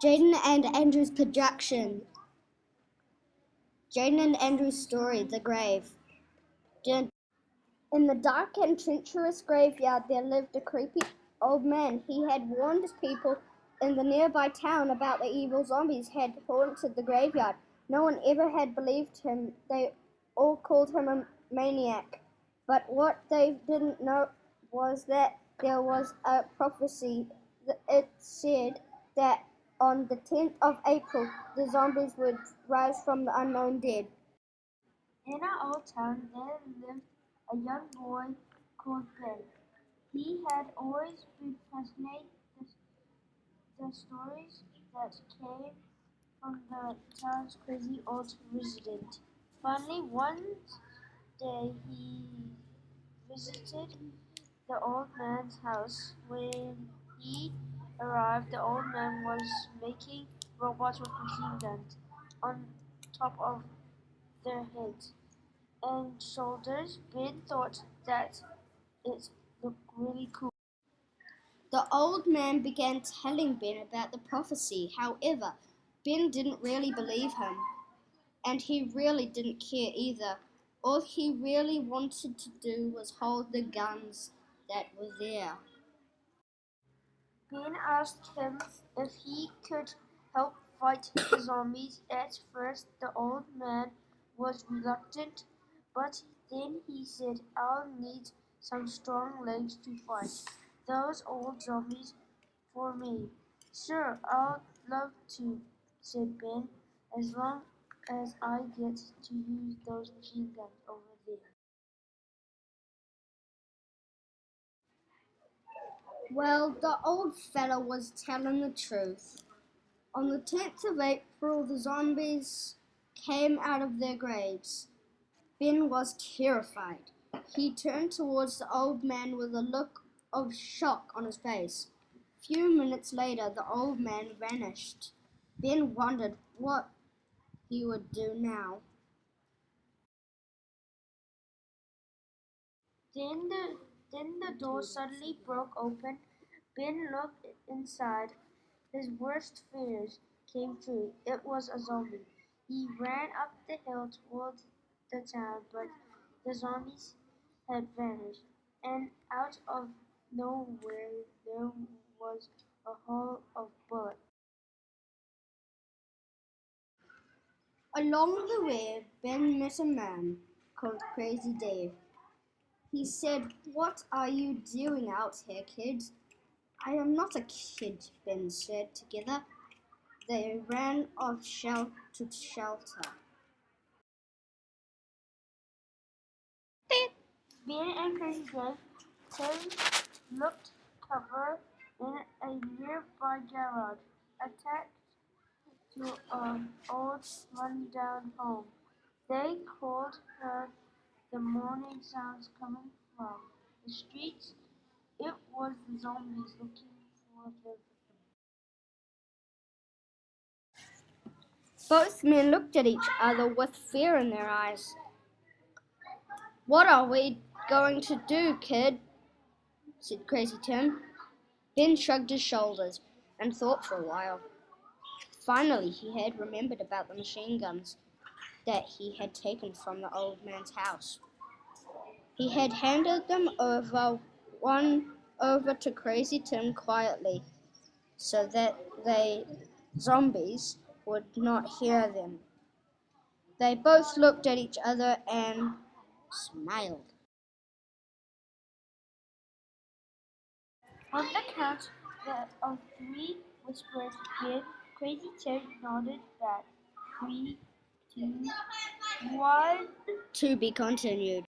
Jayden and Andrew's production. Jayden and Andrew's story, The Grave. In the dark and treacherous graveyard there lived a creepy old man. He had warned people in the nearby town about the evil zombies had haunted the graveyard. No one ever had believed him. They all called him a maniac. But what they didn't know was that there was a prophecy. It said that on the 10th of April, the zombies would rise from the unknown dead. In our old town there lived a young boy called Ben. He had always been fascinated with the stories that came from the town's crazy old resident. Finally, one day he visited the old man's house. When he arrived, the old man was making robots with machine guns on top of their heads and shoulders. Ben thought that it looked really cool. The old man began telling Ben about the prophecy. However, Ben didn't really believe him, and he really didn't care either. All he really wanted to do was hold the guns that were there. Ben asked him if he could help fight the zombies. At first, the old man was reluctant, but then he said, "I'll need some strong legs to fight those old zombies for me." "Sure, I'd love to," said Ben, "as long as I get to use those machine guns over there." Well, the old fella was telling the truth. On the 10th of April, the zombies came out of their graves. Ben was terrified. He turned towards the old man with a look of shock on his face. A few minutes later, the old man vanished. Ben wondered what he would do now. Then the door suddenly broke open. Ben looked inside. His worst fears came true. It was a zombie. He ran up the hill toward the town, but the zombies had vanished, and out of nowhere there was a haul of bullets. Along the way, Ben met a man called Crazy Dave. He said, "What are you doing out here, kid?" "I am not a kid," Ben said. Together, they ran off shelter to shelter. Ben and Crazy Dave looked cover in a nearby garage, attached to an old run-down home. They called her the morning sounds coming from the streets. It was the zombies looking for their victim. Both men looked at each other with fear in their eyes. "What are we going to do, kid?" said Crazy Tim. Ben shrugged his shoulders and thought for a while. Finally, he had remembered about the machine guns that he had taken from the old man's house. He had handed them one over to Crazy Tim quietly, so that the zombies would not hear them. They both looked at each other and smiled. On the count of three, whispered Ben. Crazy Tim nodded back. 3, 2, 1. To be continued.